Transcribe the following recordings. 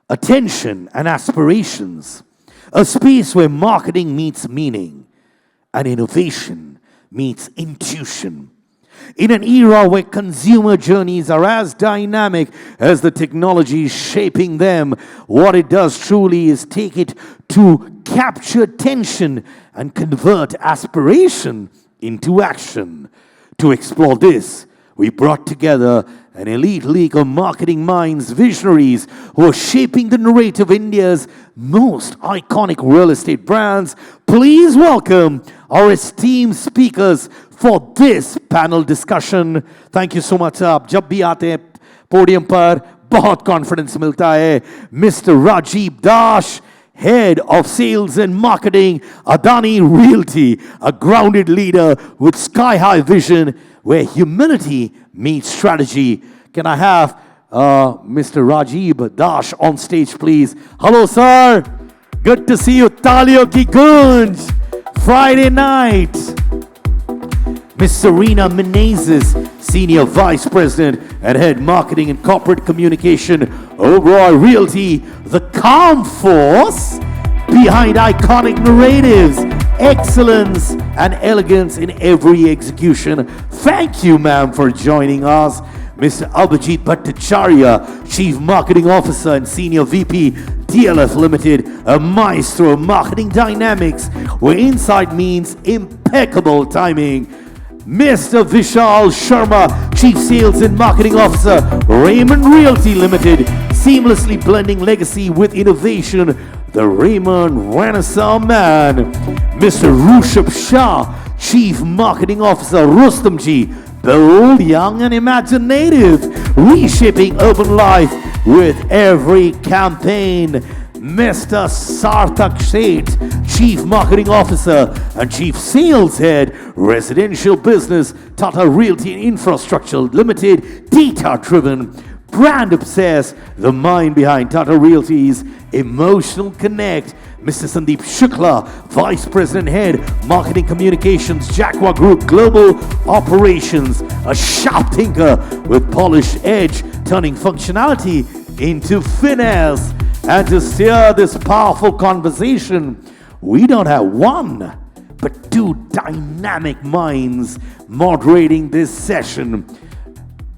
attention and aspirations, a space where marketing meets meaning and innovation meets intuition. In an era where consumer journeys are as dynamic as the technology shaping them, what it does truly is take it to capture attention and convert aspiration into action. To explore this, we brought together an elite league of marketing minds, visionaries who are shaping the narrative of India's most iconic real estate brands. Please welcome our esteemed speakers for this panel discussion. Thank you so much. आप जब भी आते हैं podium पर बहुत confidence मिलता है. Mr. RAJEEB Dash, Head of Sales and Marketing, Adani Realty, a grounded leader with sky-high vision where humility meets strategy. Can I have Mr. RAJEEB Dash on stage, please? Hello, sir. Good to see you. Talion ki gunj. Friday night. Miss SARINA MENEZES, Senior Vice President and Head Marketing and Corporate Communication, Oberoi Realty, the calm force behind iconic narratives, excellence and elegance in every execution. Thank you, ma'am, for joining us. Mr. BHATTACHARYA, Chief Marketing Officer and Senior VP, D.Litt Limited, a maestro of marketing dynamics, where insight means impeccable timing. Mr. VISHAL SHARMA, Chief Sales and Marketing Officer, Raymond Realty Limited, seamlessly blending legacy with innovation, the Raymond Renaissance Man. Mr. RUSHABH, Chief Marketing Officer, Rustomjee, bold, young and imaginative, reshaping urban life with every campaign. Mr. SARTHAK, Chief Marketing Officer and Chief Sales Head, Residential Business, Tata Realty and Infrastructure Limited, data-driven, brand-obsessed, the mind behind Tata Realty's Emotional Connect. Mr. SANDEEP SHUKLA, Vice President Head, Marketing Communications, Jaquar Group Global Operations, a sharp thinker with polished edge, turning functionality into finesse. And to steer this powerful conversation, we don't have one, but two dynamic minds moderating this session.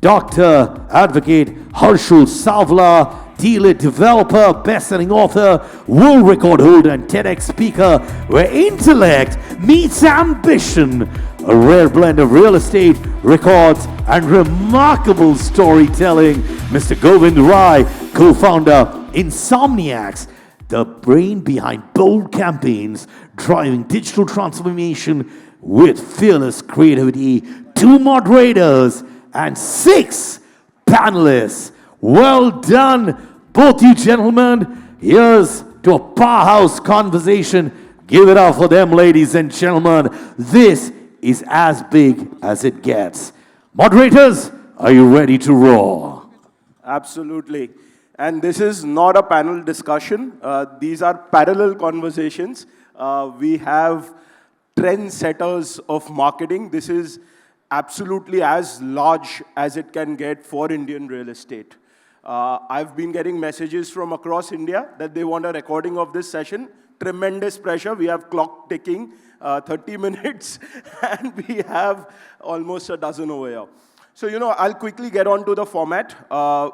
Dr. Advocate Harshul Savla, D.Litt developer, best-selling author, world record holder and TEDx speaker, where intellect meets ambition, a rare blend of real estate, records, and remarkable storytelling. Mr. Govind Rai, co-founder, Insomniacs, the brain behind bold campaigns, driving digital transformation with fearless creativity. 2 moderators and 6 panelists. Well done, both you gentlemen. Here's to a powerhouse conversation. Give it up for them, ladies and gentlemen. This is as big as it gets. Moderators, are you ready to roar? Absolutely. And this is not a panel discussion. These are parallel conversations. We have trendsetters of marketing. This is absolutely as large as it can get for Indian real estate. I've been getting messages from across India that they want a recording of this session. Tremendous pressure. We have clock ticking, 30 minutes, and we have almost a dozen over here. So, I'll quickly get on to the format.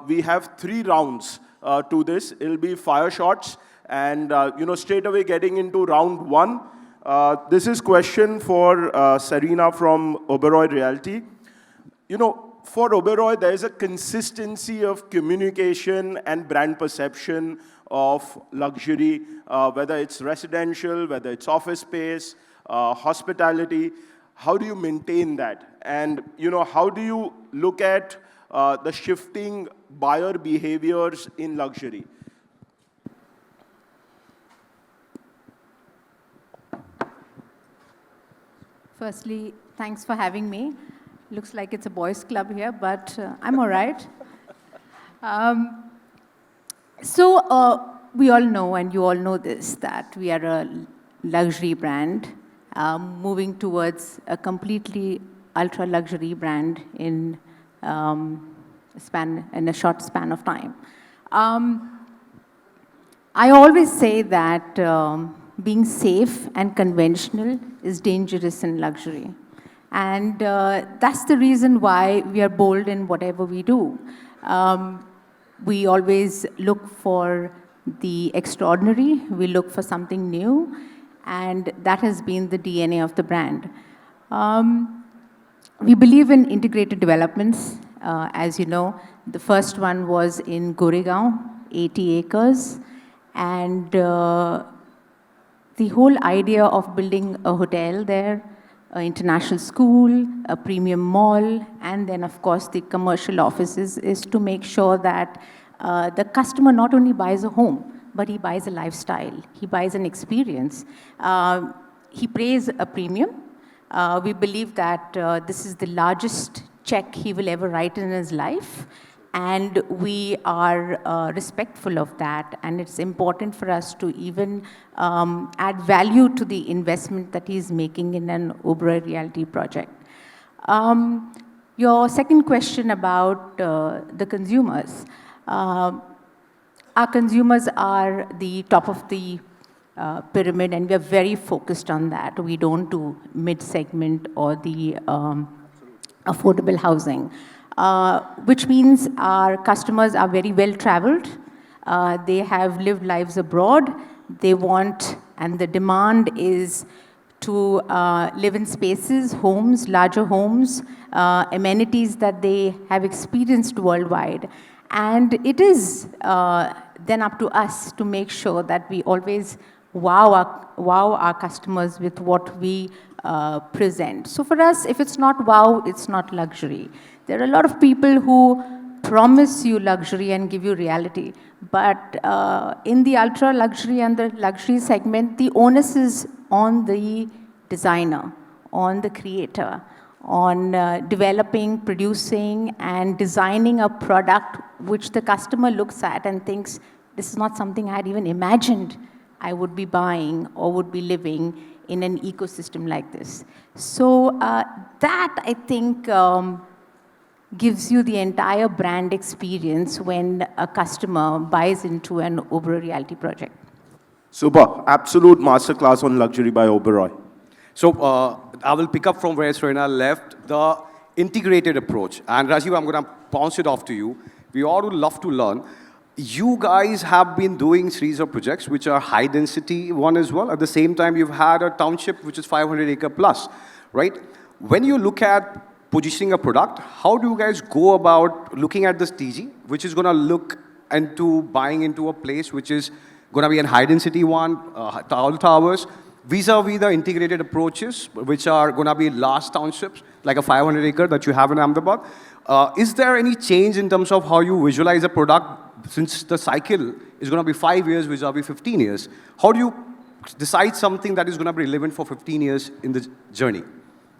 We have 3 rounds to this. It'll be fire shots, and, straight away getting into round 1. This is question for SARINA from Oberoi Realty. For Oberoi, there is a consistency of communication and brand perception of luxury, whether it's residential, whether it's office space, hospitality. How do you maintain that? And, how do you look at the shifting buyer behaviors in luxury? Firstly, thanks for having me. Looks like it's a boys' club here, but I'm all right. We all know, and you all know this, that we are a luxury brand moving towards a completely ultra-luxury brand in a short span of time. I always say that being safe and conventional is dangerous in luxury. And that's the reason why we are bold in whatever we do. We always look for the extraordinary, we look for something new, and that has been the DNA of the brand. We believe in integrated developments. As you know, the first one was in Goregaon, 80 acres, and the whole idea of building a hotel there, an international school, a premium mall, and then of course the commercial offices is to make sure that the customer not only buys a home, but he buys a lifestyle, he buys an experience. He pays a premium. We believe that this is the largest check he will ever write in his life, and we are respectful of that, and it's important for us to even add value to the investment that he's making in an Oberoi Realty project. Your second question about the consumers. Our consumers are the top of the pyramid, and we are very focused on that. We don't do mid-segment or the affordable housing, which means our customers are very well-traveled. They have lived lives abroad. They want, and the demand is to live in spaces, homes, larger homes, amenities that they have experienced worldwide. And it is then up to us to make sure that we always wow our customers with what we present. So for us, if it's not wow, it's not luxury. There are a lot of people who promise you luxury and give you reality. But in the ultra luxury and the luxury segment, the onus is on the designer, on the creator, on developing, producing, and designing a product which the customer looks at and thinks, this is not something I had even imagined I would be buying or would be living in an ecosystem like this. So that, I think, gives you the entire brand experience when a customer buys into an Oberoi Realty project. Super. Absolute masterclass on luxury by Oberoi. So I will pick up from where SARINA left, the integrated approach. And Rajiv, I'm going to bounce it off to you. We all would love to learn. You guys have been doing series of projects which are high density one as well. At the same time, you've had a township which is 500 acre plus, right? When you look at positioning a product, how do you guys go about looking at this TG, which is going to look into buying into a place which is going to be a high density one, tall towers, vis-a-vis the integrated approaches, which are going to be large townships, like a 500 acre that you have in Ahmedabad. Is there any change in terms of how you visualize a product, since the cycle is going to be 5 years vis-a-vis 15 years? How do you decide something that is going to be relevant for 15 years in the journey?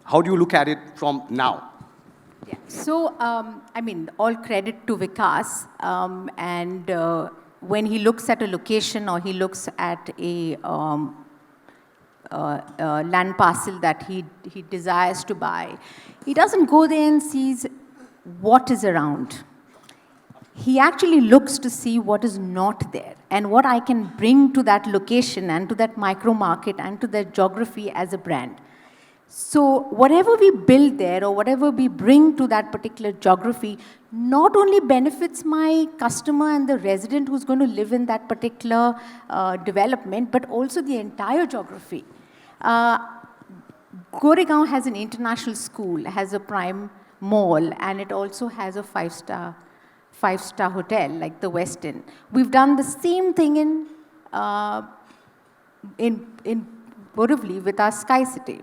How do you look at it from now? Yeah. So, I mean, all credit to Vikas. And when he looks at a location or he looks at a land parcel that he desires to buy, he doesn't go there and sees what is around. He actually looks to see what is not there and what I can bring to that location and to that micro market and to that geography as a brand. So whatever we build there or whatever we bring to that particular geography not only benefits my customer and the resident who's going to live in that particular development, but also the entire geography. Goregaon has an international school, has a prime mall, and it also has a five-star hotel like the Westin. We've done the same thing in Borivali with our Sky City.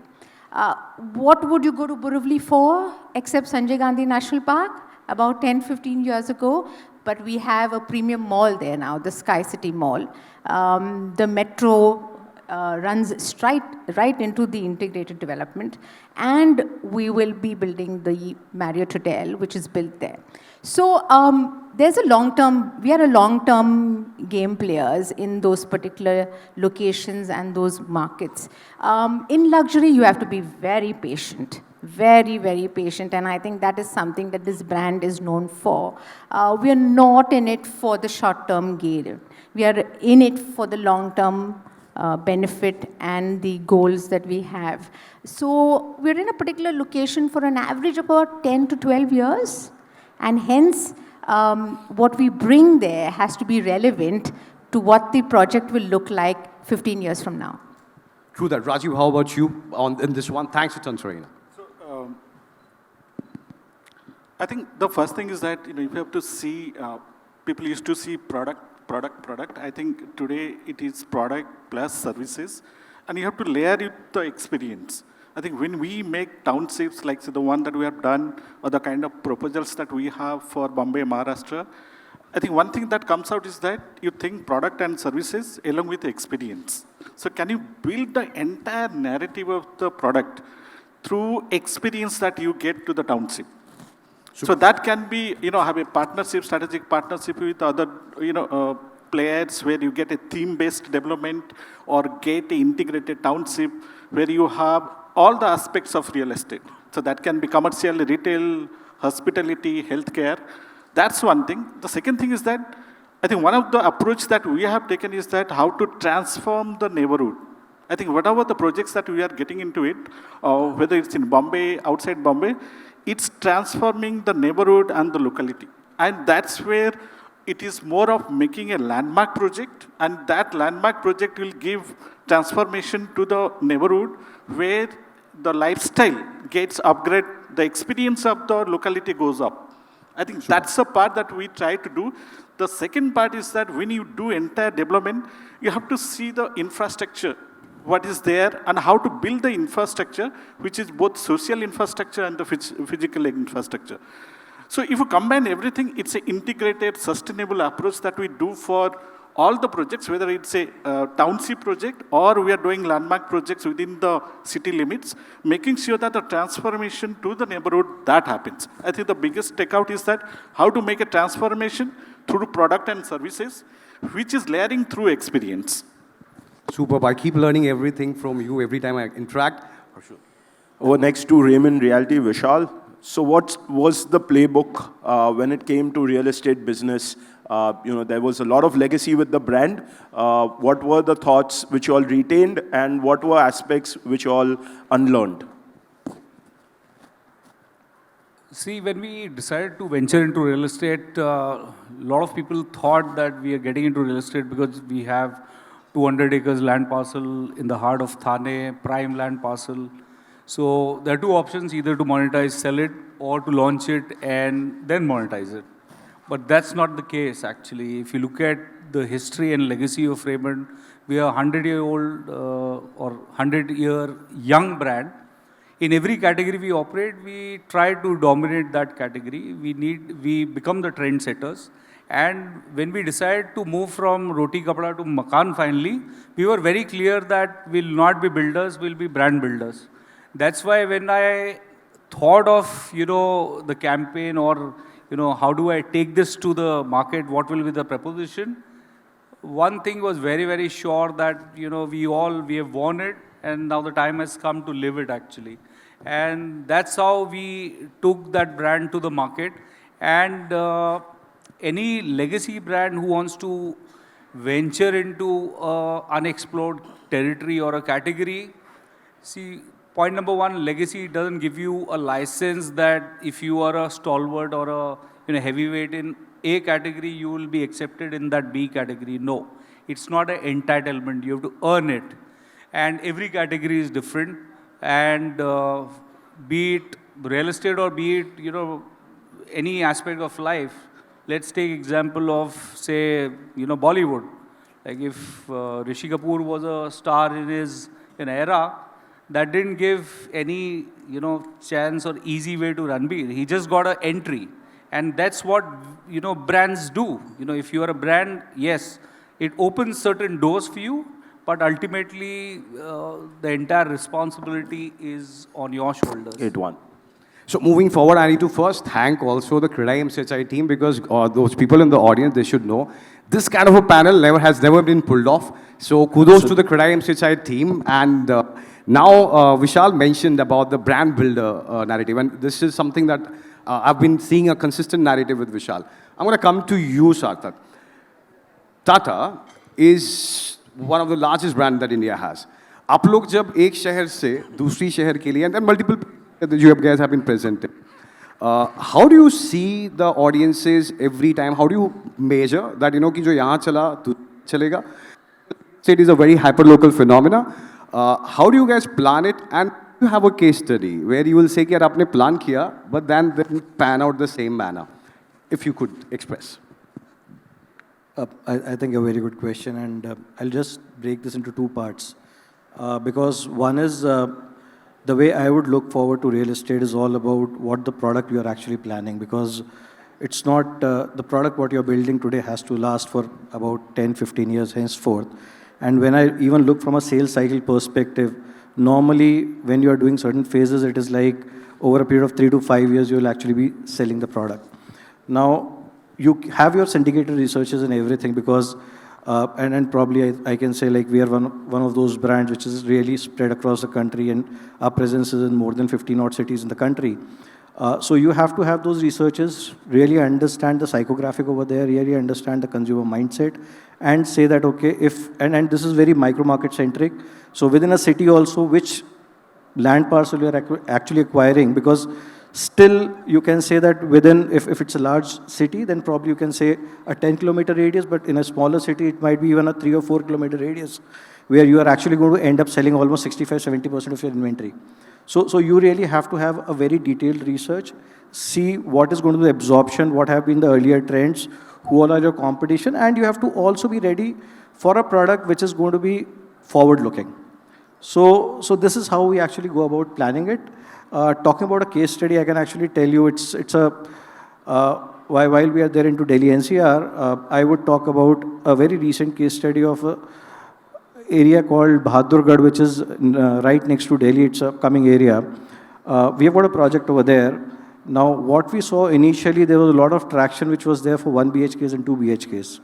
What would you go to Borivali for except Sanjay Gandhi National Park about 10-15 years ago? But we have a premium mall there now, the Sky City Mall. The metro runs right into the integrated development, and we will be building the Marriott Hotel, which is built there. So there's a long-term, we are a long-term game players in those particular locations and those markets. In luxury, you have to be very patient. Very, very patient, and I think that is something that this brand is known for. We are not in it for the short-term gain. We are in it for the long-term benefit and the goals that we have. So we're in a particular location for an average of about 10 to 12 years, and hence what we bring there has to be relevant to what the project will look like 15 years from now. True that. Rajiv, how about you in this one? Thanks a ton, SARINA. I think the first thing is that, if you have to see, people used to see product. I think today it is product plus services, and you have to layer it the experience. I think when we make townships like the one that we have done, or the kind of proposals that we have for Bombay, Maharashtra, I think one thing that comes out is that you think product and services along with experience. So can you build the entire narrative of the product through experience that you get to the township? So that can be, have a partnership, strategic partnership with other, players where you get a theme-based development, or get an integrated township where you have all the aspects of real estate. So that can be commercial, retail, hospitality, healthcare. That's one thing. The second thing is that I think one of the approach that we have taken is that how to transform the neighborhood. I think whatever the projects that we are getting into it, whether it's in Bombay, outside Bombay, it's transforming the neighborhood and the locality. And that's where it is more of making a landmark project, and that landmark project will give transformation to the neighborhood where the lifestyle gets upgraded, the experience of the locality goes up. I think that's the part that we try to do. The second part is that when you do entire development, you have to see the infrastructure, what is there, and how to build the infrastructure, which is both social infrastructure and the physical infrastructure. So if you combine everything, it's an integrated, sustainable approach that we do for all the projects, whether it's a township project or we are doing landmark projects within the city limits, making sure that the transformation to the neighborhood, that happens. I think the biggest takeout is that how to make a transformation through product and services, which is layering through experience. Superb. I keep learning everything from you every time I interact. Harshul. Over next to Raymond, Realty, Vishal. So what was the playbook when it came to real estate business? There was a lot of legacy with the brand. What were the thoughts which you all retained, and what were aspects which you all unlearned? See, when we decided to venture into real estate, a lot of people thought that we are getting into real estate because we have 200 acres land parcel in the heart of Thane, prime land parcel. So there are two options, either to monetize, sell it, or to launch it and then monetize it. But that's not the case, actually. If you look at the history and legacy of Raymond, we are a 100-year-old or 100-year young brand. In every category we operate, we try to dominate that category. We become the trendsetters. And when we decided to move from roti kapda to makan finally, we were very clear that we'll not be builders, we'll be brand builders. That's why when I thought of, the campaign, or, how do I take this to the market, what will be the proposition, one thing was very, very sure that, we have won it, and now the time has come to live it, actually. And that's how we took that brand to the market. And any legacy brand who wants to venture into unexplored territory or a category, see, point number one, legacy doesn't give you a license that if you are a stalwart or a heavyweight in A category, you will be accepted in that B category. No, it's not an entitlement. You have to earn it. And every category is different. And be it real estate or be it, any aspect of life. Let's take example of, say, Bollywood. Like if Rishi Kapoor was a star in his era, that didn't give any, chance or easy way to Ranbir. He just got an entry. And that's what, brands do. If you are a brand, yes, it opens certain doors for you, but ultimately, the entire responsibility is on your shoulders. 8-1. So moving forward, I need to first thank also the CREDAI-MCHI team, because those people in the audience, they should know this kind of a panel has never been pulled off. So kudos to the CREDAI-MCHI team. And Now, Vishal mentioned about the brand builder narrative, and this is something that I've been seeing a consistent narrative with Vishal. I'm going to come to you, Sarthak. Tata is one of the largest brands that India has. आप लोग जब एक शहर से दूसरी शहर के लिए, and then multiple you guys have been present. How do you see the audiences every time? How do you measure that, कि जो यहाँ चला तो चलेगा? So it is a very hyper-local phenomena. How do you guys plan it? And you have a case study where you will say कि यार आपने plan किया, but then didn't pan out the same manner. If you could express. I think a very good question, and I'll just break this into two parts. Because one is the way I would look forward to real estate is all about what the product you are actually planning, because it's not the product what you're building today has to last for about 10, 15 years henceforth. And when I even look from a sales cycle perspective, normally when you are doing certain phases, it is like over a period of 3 to 5 years, you will actually be selling the product. Now, you have your syndicated researches and everything because, and probably I can say like we are one of those brands which is really spread across the country, and our presence is in more than 15 odd cities in the country. So you have to have those researches, really understand the psychographic over there, really understand the consumer mindset, and say that, okay, and this is very micro-market centric. So within a city also, which land parcel you are actually acquiring, because still you can say that within, if it's a large city, then probably you can say a 10-kilometer radius, but in a smaller city, it might be even a 3 or 4-kilometer radius, where you are actually going to end up selling almost 65-70% of your inventory. So you really have to have a very detailed research, see what is going to be the absorption, what have been the earlier trends, who all are your competition, and you have to also be ready for a product which is going to be forward-looking. So this is how we actually go about planning it. Talking about a case study, I can actually tell you it's while we are there into Delhi NCR, I would talk about a very recent case study of a area called Bahadurgarh, which is right next to Delhi. It's a coming area. We have got a project over there. Now, what we saw initially, there was a lot of traction which was there for 1 BHKs and 2 BHKs.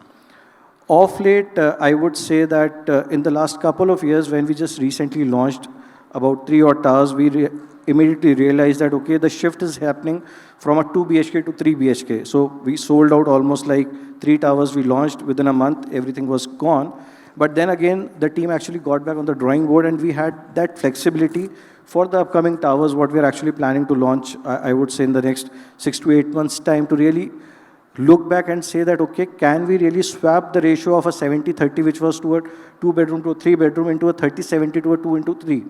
Of late, I would say that in the last couple of years, when we just recently launched about 3 odd towers, we immediately realized that, okay, the shift is happening from a 2 BHK to 3 BHK. So we sold out almost like 3 towers we launched within a month, everything was gone. But then again, the team actually got back on the drawing board, and we had that flexibility for the upcoming towers, what we're actually planning to launch, I would say in the next 6 to 8 months' time, to really look back and say that, okay, can we really swap the ratio of a 70-30, which was to a 2-bedroom to a 3-bedroom, into a 30-70 to a 2-into-3.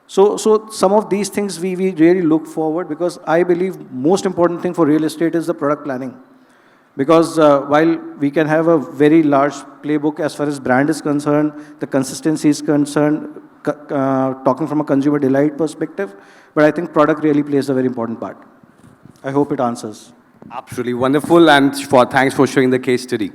So some of these things we really look forward, because I believe most important thing for real estate is the product planning. Because while we can have a very large playbook as far as brand is concerned, the consistency is concerned, talking from a consumer delight perspective, but I think product really plays a very important part. I hope it answers. Absolutely wonderful, and thanks for showing the case study.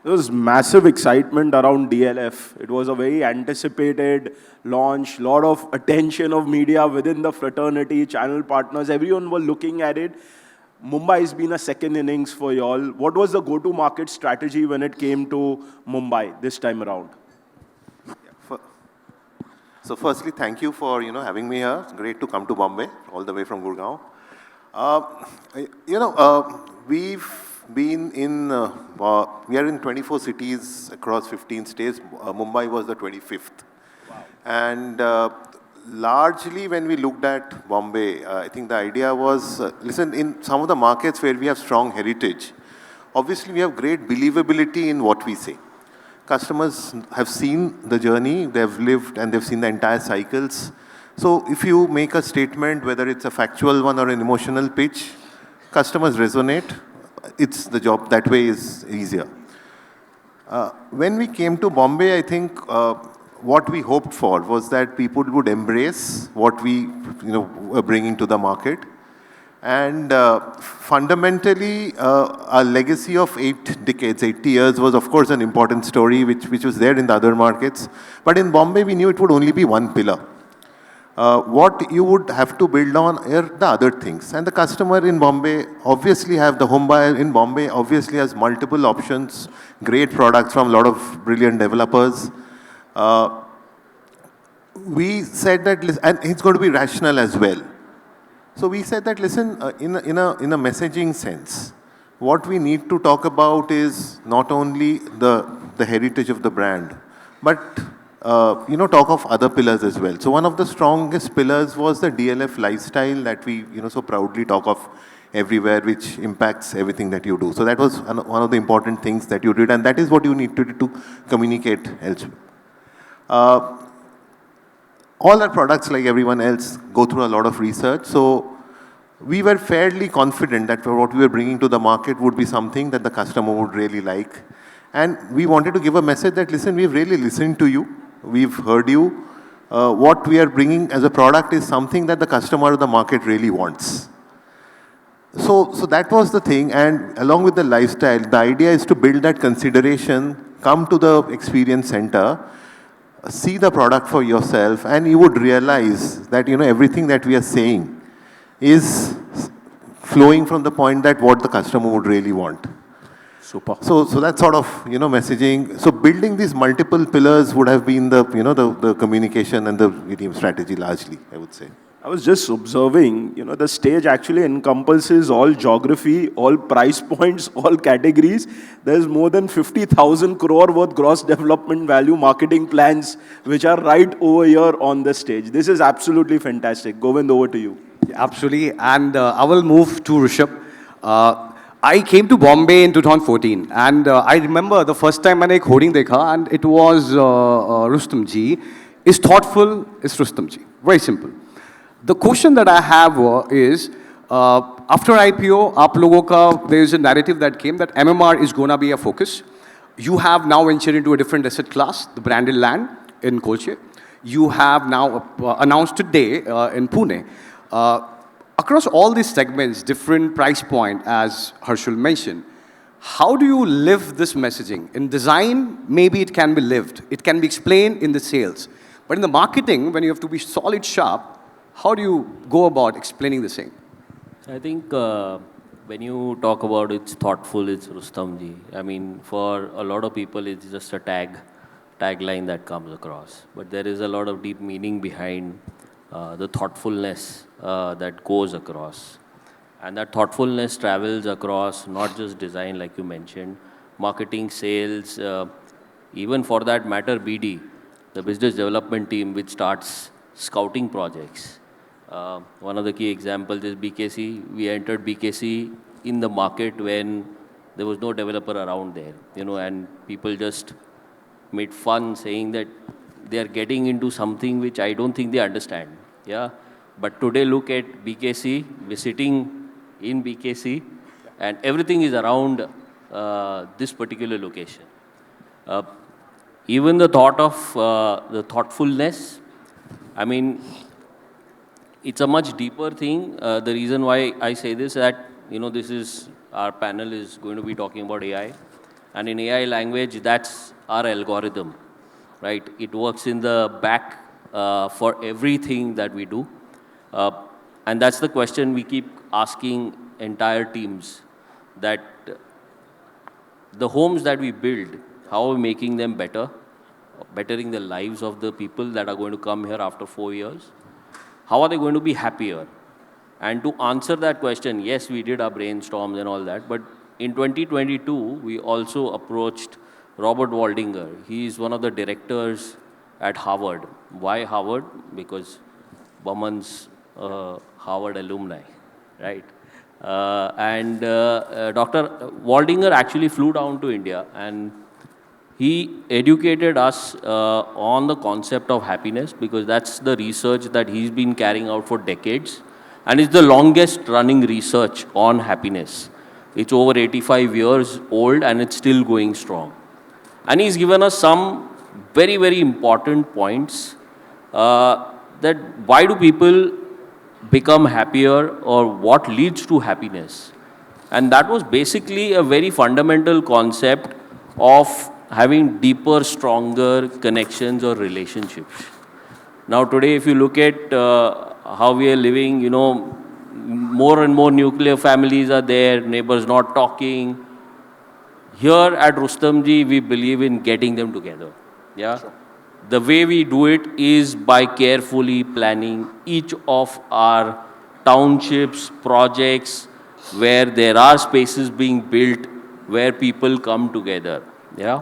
There was massive excitement around DLF. It was a very anticipated launch, lot of attention of media within the fraternity, channel partners, everyone were looking at it. Mumbai has been a second innings for y'all. What was the go-to-market strategy when it came to Mumbai this time around? So firstly, thank you for having me here. It's great to come to Bombay, all the way from Gurgaon. We've been in, we are in 24 cities across 15 states. Mumbai was the 25th. Wow. And largely when we looked at Bombay, I think the idea was, listen, in some of the markets where we have strong heritage, obviously we have great believability in what we say. Customers have seen the journey, they've lived, and they've seen the entire cycles. So if you make a statement, whether it's a factual one or an emotional pitch, customers resonate. It's the job that way is easier. When we came to Bombay, I think what we hoped for was that people would embrace what we were bringing to the market. And fundamentally, our legacy of 8 decades, 80 years was of course an important story which was there in the other markets. But in Bombay, we knew it would only be one pillar. What you would have to build on are the other things. And the customer in Bombay obviously the home buyer in Bombay obviously has multiple options, great products from a lot of brilliant developers. we said that, and it's going to be rational as well. So we said that, listen, in a messaging sense, what we need to talk about is not only the heritage of the brand, but talk of other pillars as well. So one of the strongest pillars was the DLF lifestyle that we so proudly talk of everywhere, which impacts everything that you do. So that was one of the important things that you did, and that is what you need to do to communicate elsewhere. All our products, like everyone else, go through a lot of research. So we were fairly confident that what we were bringing to the market would be something that the customer would really like. And we wanted to give a message that, listen, we've really listened to you. We've heard you. What we are bringing as a product is something that the customer or the market really wants. So that was the thing. And along with the lifestyle, the idea is to build that consideration, come to the experience center, see the product for yourself, and you would realize that, everything that we are saying is flowing from the point that what the customer would really want. Super. So that sort of, messaging. So building these multiple pillars would have been the, the communication and the medium strategy largely, I would say. I was just observing, the stage actually encompasses all geography, all price points, all categories. There's more than 50,000 crore worth gross development value marketing plans, which are right over here on the stage. This is absolutely fantastic. Govind, over to you. Absolutely. And I will move to Rushabh. I came to Bombay in 2014, and I remember the first time I saw hoarding dekha, and it was Rustomjee. Is thoughtful, is Rustomjee. Very simple. The question that I have is, after IPO, there is a narrative that came that MMR is going to be a focus. You have now ventured into a different asset class, the branded land in Kolche. You have now announced today in Pune. Across all these segments, different price point, as Harshul mentioned, how do you live this messaging? In design, maybe it can be lived. It can be explained in the sales. But in the marketing, when you have to be solid sharp, how do you go about explaining the same? I think when you talk about it's thoughtful, it's Rustomjee. I mean, for a lot of people, it's just a tagline that comes across. But there is a lot of deep meaning behind the thoughtfulness that goes across. And that thoughtfulness travels across not just design, like you mentioned, marketing, sales, even for that matter, BD, the business development team, which starts scouting projects. One of the key examples is BKC. We entered BKC in the market when there was no developer around there, and people just made fun saying that they are getting into something which I don't think they understand. Yeah. But today look at BKC, we're sitting in BKC, and everything is around this particular location. Even the thought of the thoughtfulness, I mean, it's a much deeper thing. The reason why I say this is that, our panel is going to be talking about AI. And in AI language, that's our algorithm, right? It works in the back for everything that we do. And that's the question we keep asking entire teams, that the homes that we build, how are we making them better, bettering the lives of the people that are going to come here after 4 years? How are they going to be happier? And to answer that question, yes, we did our brainstorms and all that, but in 2022, we also approached Robert Waldinger. He is one of the directors at Harvard. Why Harvard? Because Baman's Harvard alumni, right? Dr. Waldinger actually flew down to India, and he educated us on the concept of happiness, because that's the research that he's been carrying out for decades. And it's the longest running research on happiness. It's over 85 years old and it's still going strong. And he's given us some very, very important points that why do people become happier, or what leads to happiness. And that was basically a very fundamental concept of having deeper, stronger connections or relationships. Now today, if you look at how we are living, more and more nuclear families are there, neighbors not talking. Here at Rustomjee, we believe in getting them together. Yeah. Sure. the way we do it is by carefully planning each of our townships, projects, where there are spaces being built, where people come together. Yeah.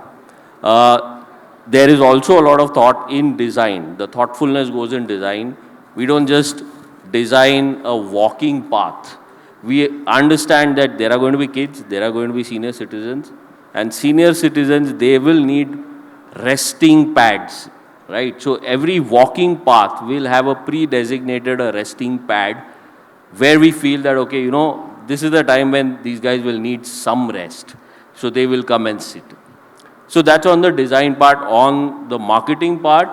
There is also a lot of thought in design. The thoughtfulness goes in design. We don't just design a walking path. We understand that there are going to be kids, there are going to be senior citizens, and senior citizens, they will need resting pads, right? So every walking path will have a pre-designated resting pad where we feel that, okay, you know, this is the time when these guys will need some rest. So they will come and sit. So that's on the design part. On the marketing part,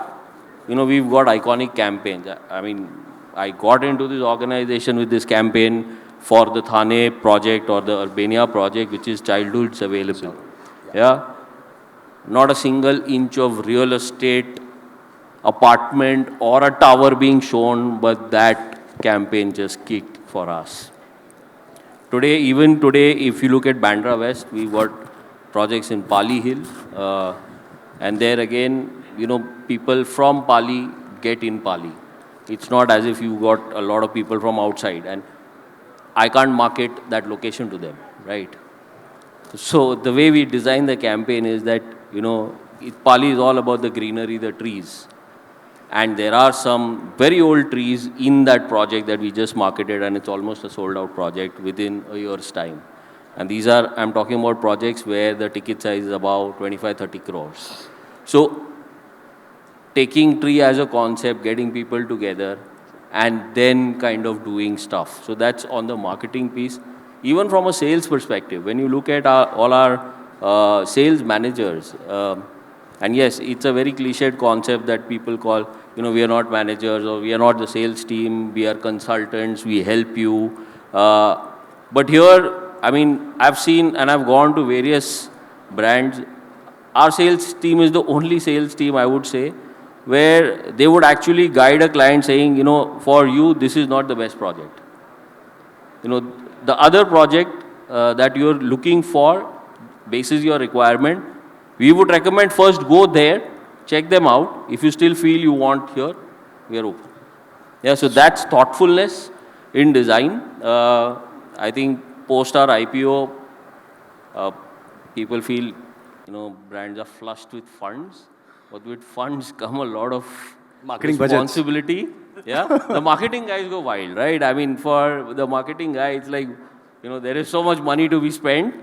you know, we've got iconic campaigns. I mean, I got into this organization with this campaign for the Thane project or the Urbania project, which is childhood's available. Yeah. Not a single inch of real estate, apartment or a tower being shown, but that campaign just kicked for us. Today, even today, if you look at Bandra West, we've got projects in Pali Hill. And there again, you know, people from Pali get in Pali. It's not as if you got a lot of people from outside. And I can't market that location to them, right? So the way we design the campaign is that, you know, Pali is all about the greenery, the trees. And there are some very old trees in that project that we just marketed, and it's almost a sold-out project within a year's time. And these are, I'm talking about projects where the ticket size is about 25-30 crores. So taking tree as a concept, getting people together, and then kind of doing stuff. So that's on the marketing piece. Even from a sales perspective, when you look at all our sales managers, and yes, it's a very cliched concept that people call, you know, we are not managers or we are not the sales team, we are consultants, we help you. But here, I mean, I've seen and I've gone to various brands. Our sales team is the only sales team, I would say, where they would actually guide a client saying, you know, for you, this is not the best project. You know, the other project that you're looking for, basis your requirement, we would recommend first go there, check them out. If you still feel you want here, we are open. Yeah, so that's thoughtfulness in design. I think post our IPO, people feel, you know, brands are flushed with funds. But with funds come a lot of marketing responsibility. Yeah, the marketing guys go wild, right? I mean, for the marketing guy, it's like, you know, there is so much money to be spent.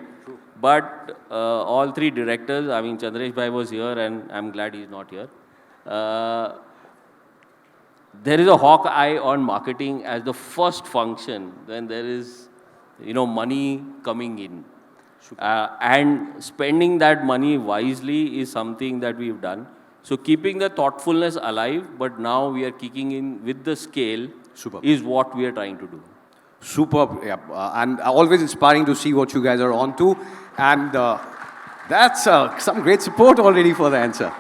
But all three directors, I mean, Chandresh Bhai was here and I'm glad he's not here. There is a hawk eye on marketing as the first function when there is, you know, money coming in. And spending that money wisely is something that we've done. So keeping the thoughtfulness alive, but now we are kicking in with the scale. Superb. Is what we are trying to do. Superb, yeah. And always inspiring to see what you guys are on to. And that's some great support already for the answer.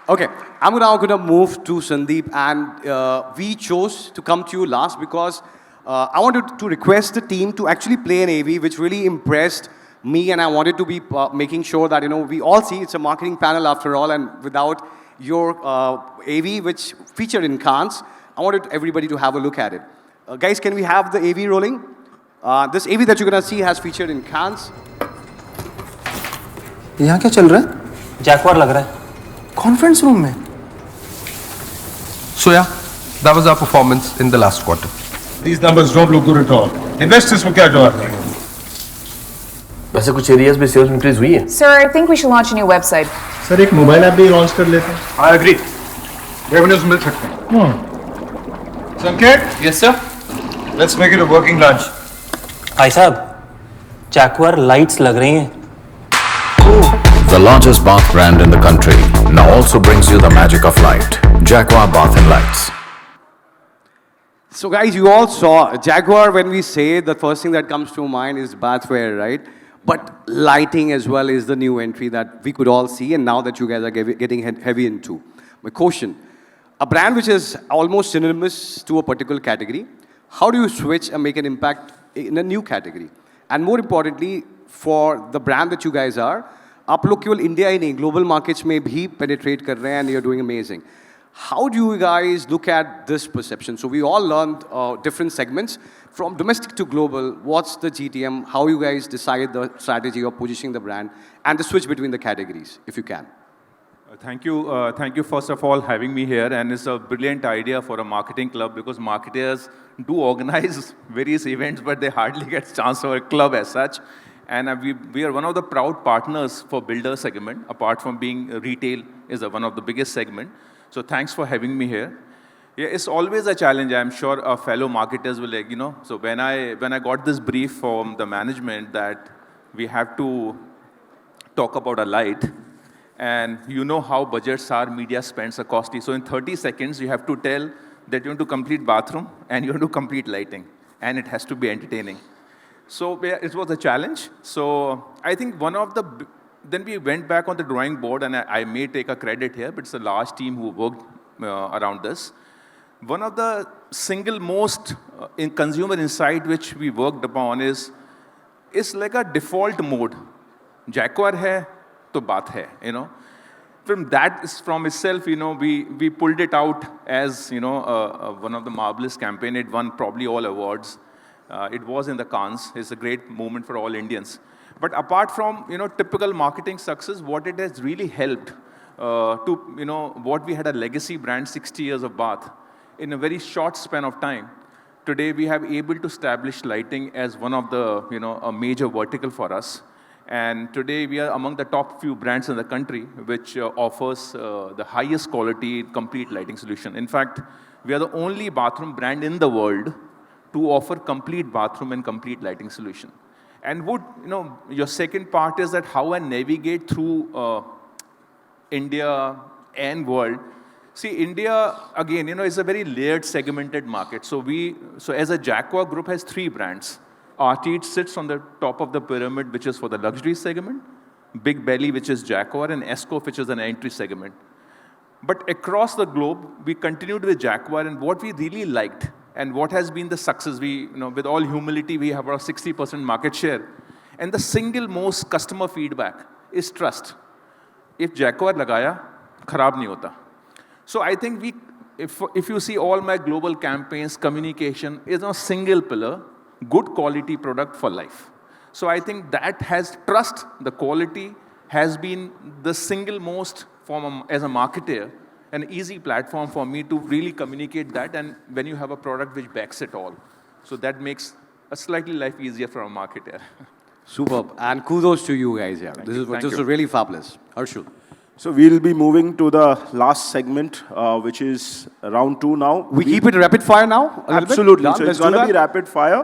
Okay, I'm now going to move to Sandeep. And we chose to come to you last because I wanted to request the team to actually play an AV which really impressed me, and I wanted to be making sure that, you know, we all see it's a marketing panel after all, and without your AV which featured in Cannes, I wanted everybody to have a look at it. Guys, can we have the AV rolling? This AV that you're going to see has featured in Cannes. यहाँ क्या चल रहा है? जैक्वार लग रहा है. Conference room में. So yeah, that was our performance in the last quarter. These numbers don't look good at all. Investors को क्या जवाब देंगे? वैसे कुछ एरियाज में सेल्स इंक्रीज हुई है. Sir, I think we should launch a new website. Sir एक मोबाइल ऐप भी लॉन्च कर लेते हैं. I agree. Revenues मिल सकते हैं. संकेत? Yes sir. Let's make it a working lunch. भाई साहब, जैक्वार लाइट्स लग रही हैं. The largest bath brand in the country now also brings you the magic of light. Jaquar Bath and Lights. So guys, you all saw Jaguar. When we say, the first thing that comes to mind is bathware, right? But lighting as well is the new entry that we could all see, and now that you guys are getting heavy into. My question, a brand which is almost synonymous to a particular category, how do you switch and make an impact in a new category? And more importantly, for the brand that you guys are, आप लोग केवल India ही नहीं, global markets में भी penetrate कर रहे हैं and you're doing amazing. How do you guys look at this perception? So we all learned different segments from domestic to global. What's the GTM? How you guys decide the strategy of positioning the brand and the switch between the categories, if you can? Thank you first of all having me here, and it's a brilliant idea for a marketing club because marketers do organize various events, but they hardly get chance for a club as such. And we are one of the proud partners for builder segment, apart from being retail is one of the biggest segment. So thanks for having me here. Yeah, it's always a challenge. I'm sure our fellow marketers will, like, you know. So when I got this brief from the management that we have to talk about a light, and you know how budgets are, media spends are costly. So in 30 seconds, you have to tell that you want to complete bathroom and you want to complete lighting, and it has to be entertaining. So yeah, it was a challenge. So I think then we went back on the drawing board, and I may take a credit here, but it's a large team who worked around this. One of the single most in consumer insight which we worked upon is like a default mode. Jaquar hai, to baat hai, you know. From itself, you know, we pulled it out as, you know, one of the marvelous campaign. It won probably all awards. It was in the Cannes. It's a great moment for all Indians. But apart from, you know, typical marketing success, what it has really helped to, you know, what we had a legacy brand, 60 years of Bath, in a very short span of time. Today, we have able to establish lighting as one of the, you know, a major vertical for us. And today, we are among the top few brands in the country, which offers the highest quality, complete lighting solution. In fact, we are the only bathroom brand in the world to offer complete bathroom and complete lighting solution. And you know, your second part is that how I navigate through India and world. See, India, again, you know, is a very layered, segmented market. So as a Jaquar group has 3 brands. Artiste sits on the top of the pyramid, which is for the luxury segment. Big Belly, which is Jaquar, and Escoff, which is an entry segment. But across the globe, we continued with Jaquar, and what we really liked, and what has been the success, you know, with all humility, we have about 60% market share. And the single most customer feedback is trust. If Jaquar lagaya, kharab nahi hota. So I think if you see all my global campaigns, communication is a single pillar, good quality product for life. So I think that has trust, the quality has been the single most as a marketer, an easy platform for me to really communicate that, and when you have a product which backs it all. So that makes a slightly life easier for a marketer. Superb. And kudos to you guys here. This is really fabulous. Harshul. So we'll be moving to the last segment, which is round 2 now. We keep it rapid fire now? Absolutely. So it's going to be rapid fire,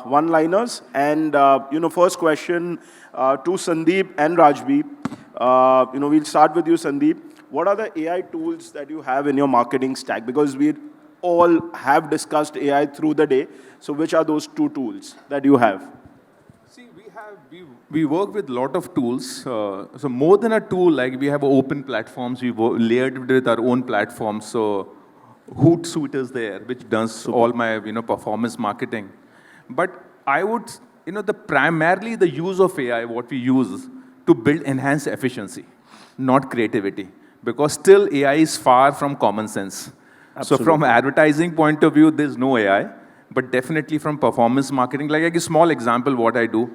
one-liners. And, you know, first question to Sandeep and RAJEEB. You know, we'll start with you, Sandeep. What are the AI tools that you have in your marketing stack? Because we all have discussed AI through the day. So which are those 2 tools that you have? See, we work with a lot of tools. So more than a tool, like we have open platforms, we layered with our own platforms. So Hootsuite is there, which does all my, you know, performance marketing. But I would, you know, primarily the use of AI, what we use to build enhanced efficiency, not creativity. Because still AI is far from common sense. Absolutely. So from advertising point of view, there's no AI. But definitely from performance marketing, like a small example what I do,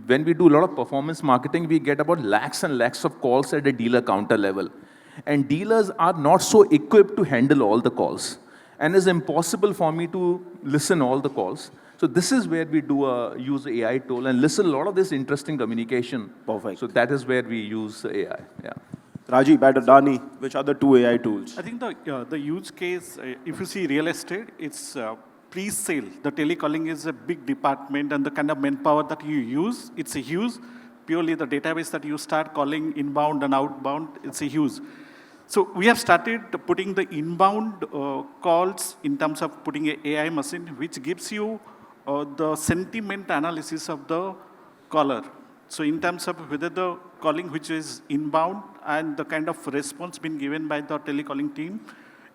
when we do a lot of performance marketing, we get about lakhs and lakhs of calls at a dealer counter level. And dealers are not so equipped to handle all the calls. And it's impossible for me to listen all the calls. So this is where we use AI tool and listen a lot of this interesting communication. Perfect. So that is where we use AI, yeah. RAJEEB, at Adani, which are the 2 AI tools? I think the use case, if you see real estate, it's pre-sale. The telecalling is a big department, and the kind of manpower that you use, it's a huge. Purely the database that you start calling inbound and outbound, it's a huge. So we have started putting the inbound calls in terms of putting an AI machine, which gives you the sentiment analysis of the caller. So in terms of whether the calling which is inbound and the kind of response being given by the telecalling team,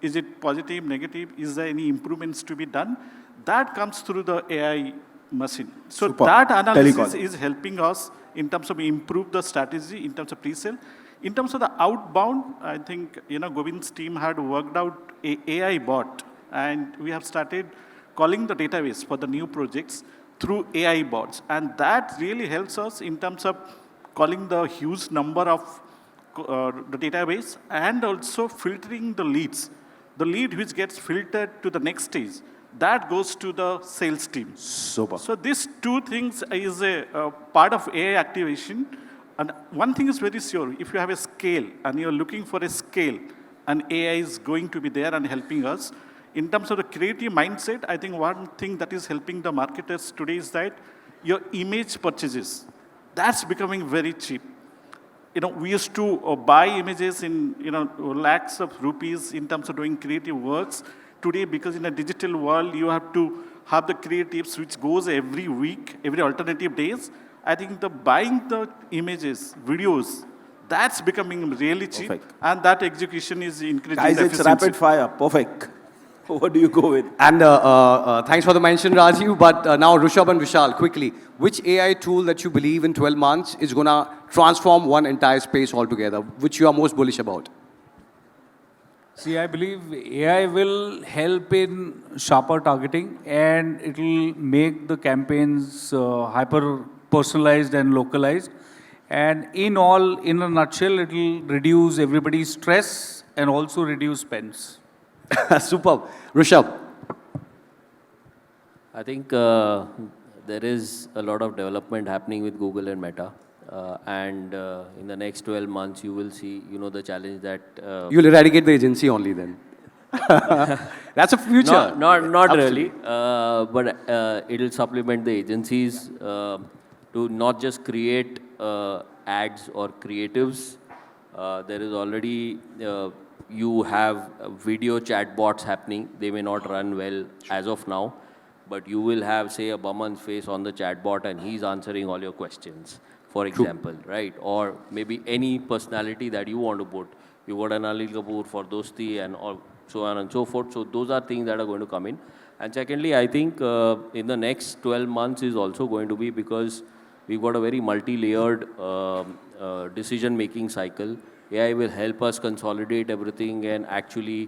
is it positive, negative, is there any improvements to be done? That comes through the AI machine. So Super. that analysis Telecalling. is helping us in terms of improve the strategy, in terms of pre-sale. In terms of the outbound, I think, Govind's team had worked out a AI bot, and we have started calling the database for the new projects through AI bots. And that really helps us in terms of calling the huge number of the database and also filtering the leads. The lead which gets filtered to the next stage, that goes to the sales team. Super. So these two things is a part of AI activation. And one thing is very sure, if you have a scale and you're looking for a scale, and AI is going to be there and helping us. In terms of the creative mindset, I think one thing that is helping the marketers today is that your image purchases, that's becoming very cheap. We used to buy images in, lakhs of rupees in terms of doing creative works. Today, because in a digital world, you have to have the creatives which goes every week, every alternative days. I think the buying the images, videos, that's becoming really cheap. Perfect. And that execution is increasing. Guys, the it's efficiency. rapid fire. Perfect. What do you go with? And thanks for the mention, Rajiv. But now, Rushabh and Vishal, quickly, which AI tool that you believe in 12 months is going to transform one entire space altogether, which you are most bullish about? See, I believe AI will help in sharper targeting, and it will make the campaigns hyper personalized and localized. And in a nutshell, it will reduce everybody's stress and also reduce spends. Superb. Rushabh. I think there is a lot of development happening with Google and Meta. And in the next 12 months, you will see, the challenge that... You'll eradicate the agency only then. That's a future. Not really. But it will supplement the agencies to not just create ads or creatives. There is already... you have video chatbots happening. They may not run well as of now, but you will have, say, a Baman's face on the chatbot and he's answering all your questions, for example, right? Or maybe any personality that you want to put. You got an Anil Kapoor for Dosti and all, so on and so forth. So those are things that are going to come in. And secondly, I think in the next 12 months is also going to be because we've got a very multi-layered decision-making cycle. AI will help us consolidate everything and actually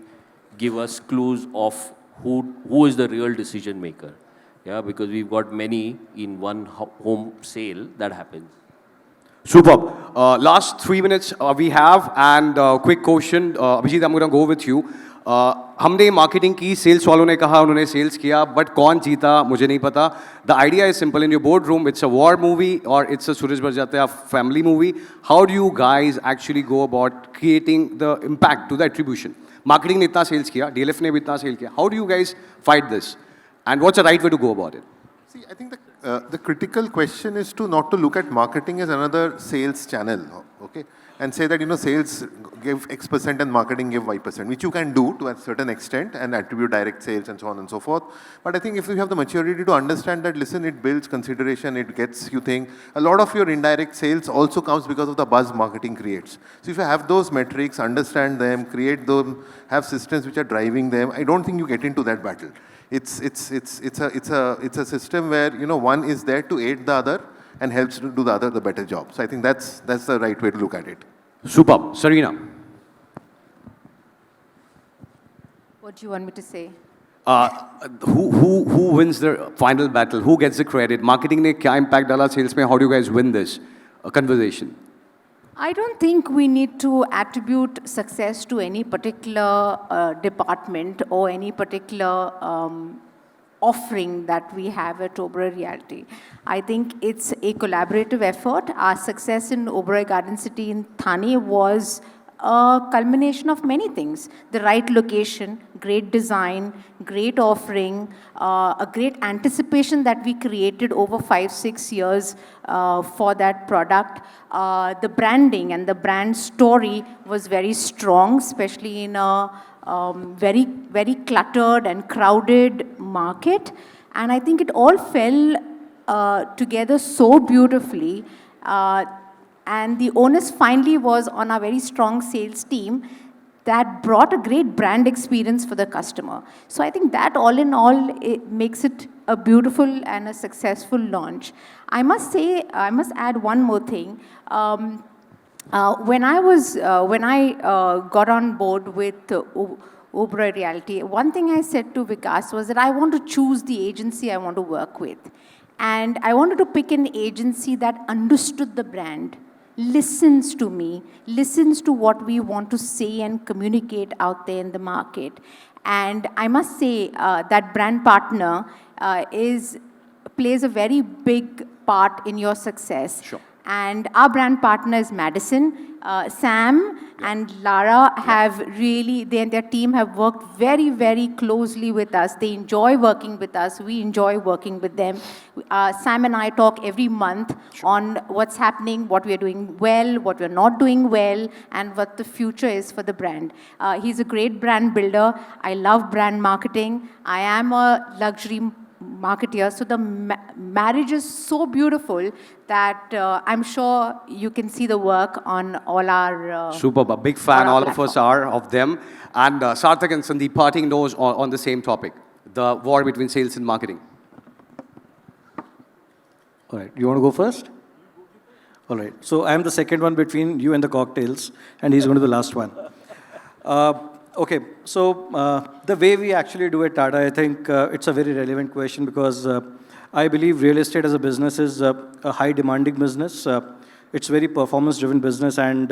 give us clues of who is the real decision maker. Yeah, because we've got many in one home sale that happens. Superb. Last 3 minutes we have, and quick question. Abhijit, I'm going to go with you. हमने marketing की, sales वालों ने कहा उन्होंने sales किया, but कौन जीता मुझे नहीं पता. The idea is simple. In your boardroom, it's a war movie or it's a Suraj Barjatya family movie. How do you guys actually go about creating the impact to the attribution? Marketing ने इतना sales किया, DLF ने भी इतना sales किया. How do you guys fight this? And what's the right way to go about it? See, I think the critical question is not to look at marketing as another sales channel, okay? And say that, sales give X% and marketing give Y%, which you can do to a certain extent and attribute direct sales and so on and so forth. But I think if you have the maturity to understand that, listen, it builds consideration, it gets you think. A lot of your indirect sales also comes because of the buzz marketing creates. So if you have those metrics, understand them, create them, have systems which are driving them, I don't think you get into that battle. It's a system where, one is there to aid the other and helps to do the other the better job. So I think that's the right way to look at it. Superb. Sarina. What do you want me to say? Who wins the final battle? Who gets the credit? Marketing ने क्या impact डाला sales में? How do you guys win this conversation? I don't think we need to attribute success to any particular department or any particular offering that we have at Oberoi Realty. I think it's a collaborative effort. Our success in Oberoi Garden City in Thane was a culmination of many things. The right location, great design, great offering, a great anticipation that we created over 5-6 years for that product. The branding and the brand story was very strong, especially in a very, very cluttered and crowded market. And I think it all fell together so beautifully. And the onus finally was on our very strong sales team that brought a great brand experience for the customer. So I think that all in all, it makes it a beautiful and a successful launch. I must say, I must add one more thing. When I got on board with Oberoi Realty, one thing I said to Vikas was that I want to choose the agency I want to work with. And I wanted to pick an agency that understood the brand, listens to me, listens to what we want to say and communicate out there in the market. And I must say that brand partner plays a very big part in your success. Sure. And our brand partner is Madison. Sam and Lara have really, they and their team have worked very, very closely with us. They enjoy working with us. We enjoy working with them. Sam and I talk every month on what's happening, what we're doing well, what we're not doing well, and what the future is for the brand. He's a great brand builder. I love brand marketing. I am a luxury marketeer. So the marriage is so beautiful that I'm sure you can see the work on all our... Superb. A big fan, all of us are of them. And Sarthak and Sandeep parting notes on the same topic, the war between sales and marketing. All right, you want to go first? All right, so I'm the second one between you and the cocktails, and he's going to be the last one. Okay, so the way we actually do it, Tata, I think it's a very relevant question because I believe real estate as a business is a high demanding business. It's very performance driven business, and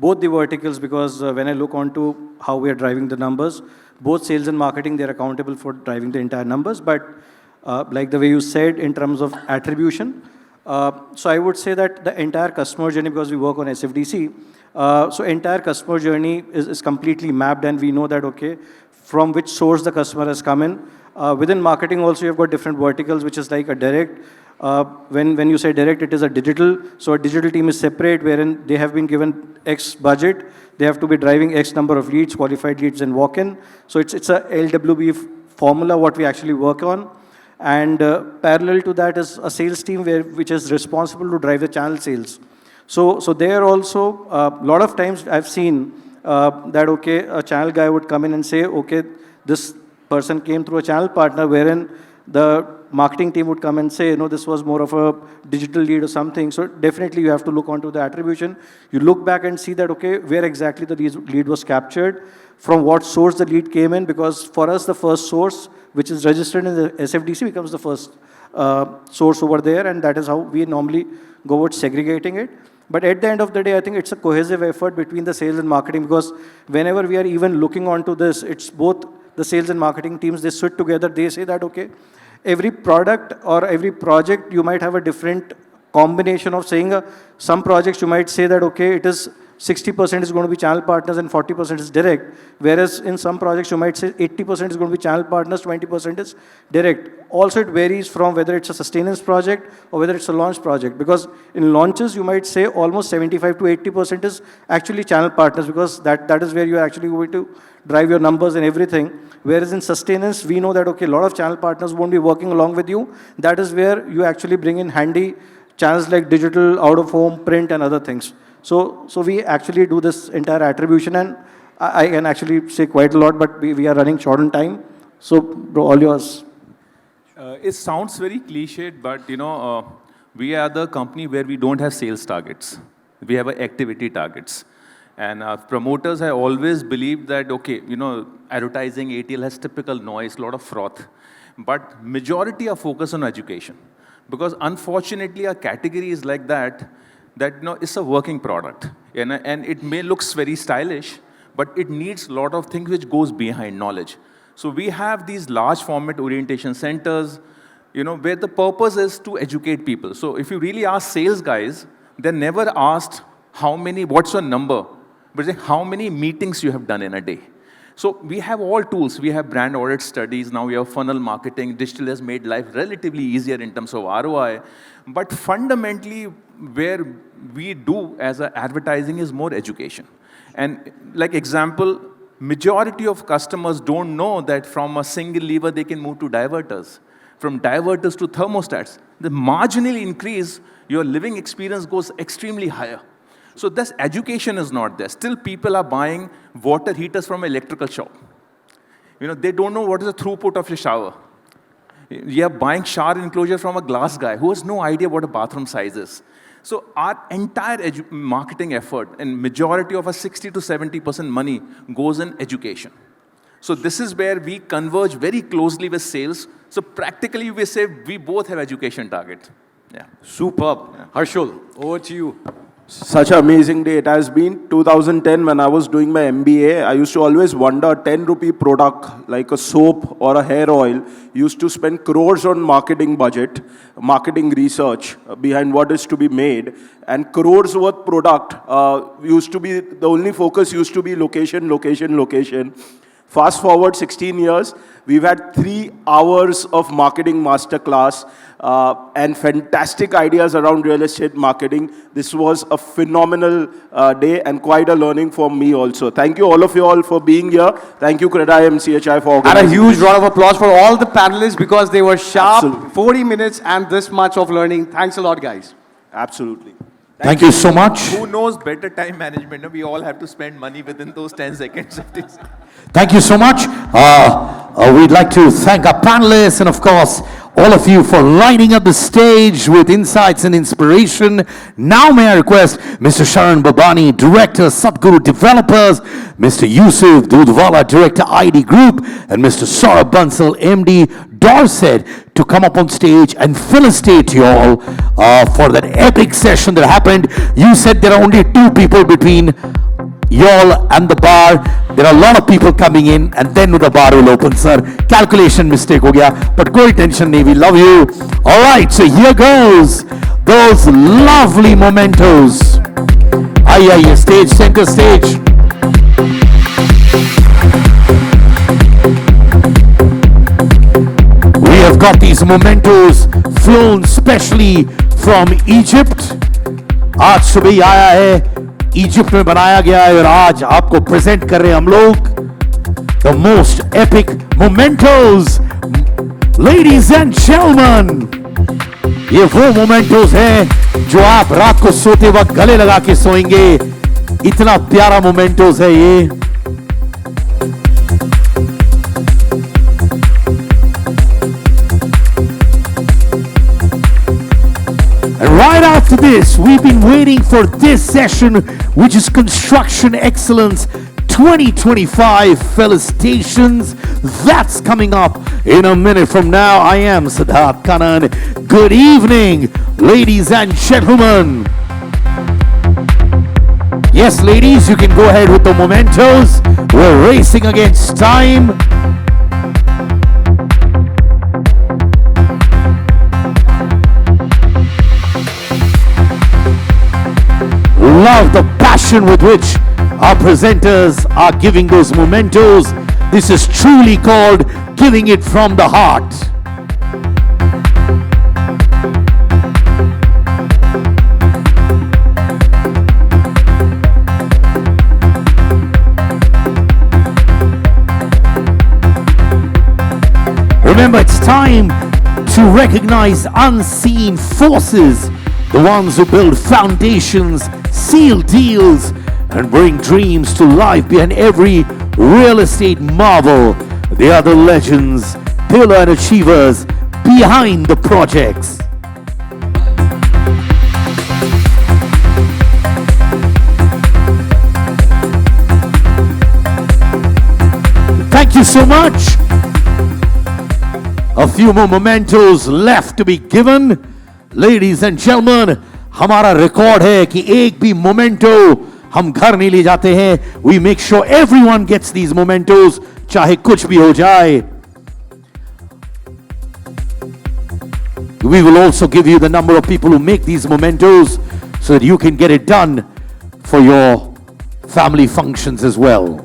both the verticals, because when I look onto how we are driving the numbers, both sales and marketing, they're accountable for driving the entire numbers. But like the way you said in terms of attribution, so I would say that the entire customer journey, because we work on SFDC, so entire customer journey is completely mapped, and we know that, okay, from which source the customer has come in. Within marketing also, you've got different verticals, which is like a direct. When you say direct, it is a digital. So a digital team is separate, wherein they have been given X budget. They have to be driving X number of leads, qualified leads, and walk-in. So it's a LWB formula, what we actually work on. And parallel to that is a sales team which is responsible to drive the channel sales. So there also, a lot of times I've seen that, okay, a channel guy would come in and say, okay, this person came through a channel partner, wherein the marketing team would come and say, no, this was more of a digital lead or something. So definitely you have to look onto the attribution. You look back and see that, okay, where exactly the lead was captured, from what source the lead came in, because for us, the first source, which is registered in the SFDC, becomes the first source over there, and that is how we normally go about segregating it. But at the end of the day, I think it's a cohesive effort between the sales and marketing, because whenever we are even looking onto this, it's both the sales and marketing teams, they sit together, they say that, okay, every product or every project, you might have a different combination of saying, some projects you might say that, okay, it is 60% is going to be channel partners and 40% is direct. Whereas in some projects, you might say 80% is going to be channel partners, 20% is direct. Also, it varies from whether it's a sustenance project or whether it's a launch project. Because in launches, you might say almost 75 to 80% is actually channel partners, because that is where you're actually going to drive your numbers and everything. Whereas in sustenance, we know that, okay, a lot of channel partners won't be working along with you. That is where you actually bring in handy channels like digital, out of home, print, and other things. So we actually do this entire attribution, and I can actually say quite a lot, but we are running short on time. So, bro, all yours. It sounds very cliched, but we are the company where we don't have sales targets. We have activity targets. And promoters have always believed that, okay, advertising, ATL has typical noise, a lot of froth. But majority are focused on education. Because unfortunately, our category is like that it's a working product. And it may looks very stylish, but it needs a lot of things which goes behind knowledge. So we have these large format orientation centers, where the purpose is to educate people. So if you really ask sales guys, they're never asked what's your number, but how many meetings you have done in a day. So we have all tools. We have brand audit studies. Now we have funnel marketing. Digital has made life relatively easier in terms of ROI. But fundamentally, where we do as a advertising is more education. And like example, majority of customers don't know that from a single lever, they can move to diverters. From diverters to thermostats. The marginal increase, your living experience goes extremely higher. So this education is not there. Still people are buying water heaters from an electrical shop. They don't know what is the throughput of a shower. You are buying shower enclosure from a glass guy who has no idea what a bathroom size is. So our entire marketing effort and majority of our 60 to 70% money goes in education. So this is where we converge very closely with sales. So practically we say we both have education target. Yeah. Superb. Yeah. Harshul, over to you. Such an amazing day it has been. 2010 when I was doing my MBA, I used to always wonder 10 rupee product like a soap or a hair oil used to spend crores on marketing budget, marketing research behind what is to be made, and crores worth product used to be, the only focus used to be location, location, location. Fast forward 16 years, we've had 3 hours of marketing masterclass and fantastic ideas around real estate marketing. This was a phenomenal day and quite a learning for me also. Thank you all of you all for being here. Thank you CREDAI-MCHI for organizing. And a huge round of applause for all the panelists because they were sharp, Absolutely. 40 minutes and this much of learning. Thanks a lot, guys. Absolutely. Thank you so much. Who knows better time management? No? We all have to spend money within those 10 seconds. Thank you so much. We'd like to thank our panelists and, of course, all of you for lining up the stage with insights and inspiration. Now may I request Mr. Sharan Babani, Director, Satguru Developers, Mr. Yusuf Dudwala, Director, ID Group, and Mr. Saurabh Bansal, MD, Dorset, to come up on stage and felicitate you all for that epic session that happened. You said there are only 2 people between y'all and the bar. There are a lot of people coming in and then the bar will open, sir. Calculation mistake ho gaya, but koi tension nahi, we love you. All right, so here goes those lovely mementos. Aye, stage, center stage. We have got these mementos flown specially from Egypt. आज सुबह ही आया है, Egypt में बनाया गया है और आज आपको प्रेजेंट कर रहे हैं हम लोग the most epic mementos, ladies and gentlemen. ये वो mementos हैं जो आप रात को सोते वक्त गले लगा के सोएंगे. इतना प्यारा mementos है ये. And right after this, we've been waiting for this session, which is Construction Excellence 2025 Felicitations. That's coming up in a minute from now. I am Siddharth Kannan. Good evening, ladies and gentlemen. Yes, ladies, you can go ahead with the mementos. We're racing against time. Love the passion with which our presenters are giving those mementos. This is truly called giving it from the heart. Remember, it's time to recognize unseen forces, the ones who build foundations, seal deals, and bring dreams to life behind every real estate marvel. They are the legends, pillar and achievers behind the projects. Thank you so much. A few more mementos left to be given. Ladies and gentlemen, हमारा record है कि एक भी memento हम घर नहीं ले जाते हैं. We make sure everyone gets these mementos, चाहे कुछ भी हो जाए. We will also give you the number of people who make these mementos so that you can get it done for your family functions as well.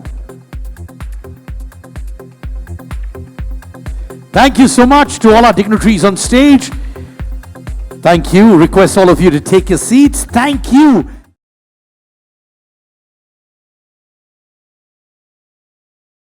Thank you so much to all our dignitaries on stage. Thank you. Request all of you to take your seats. Thank you.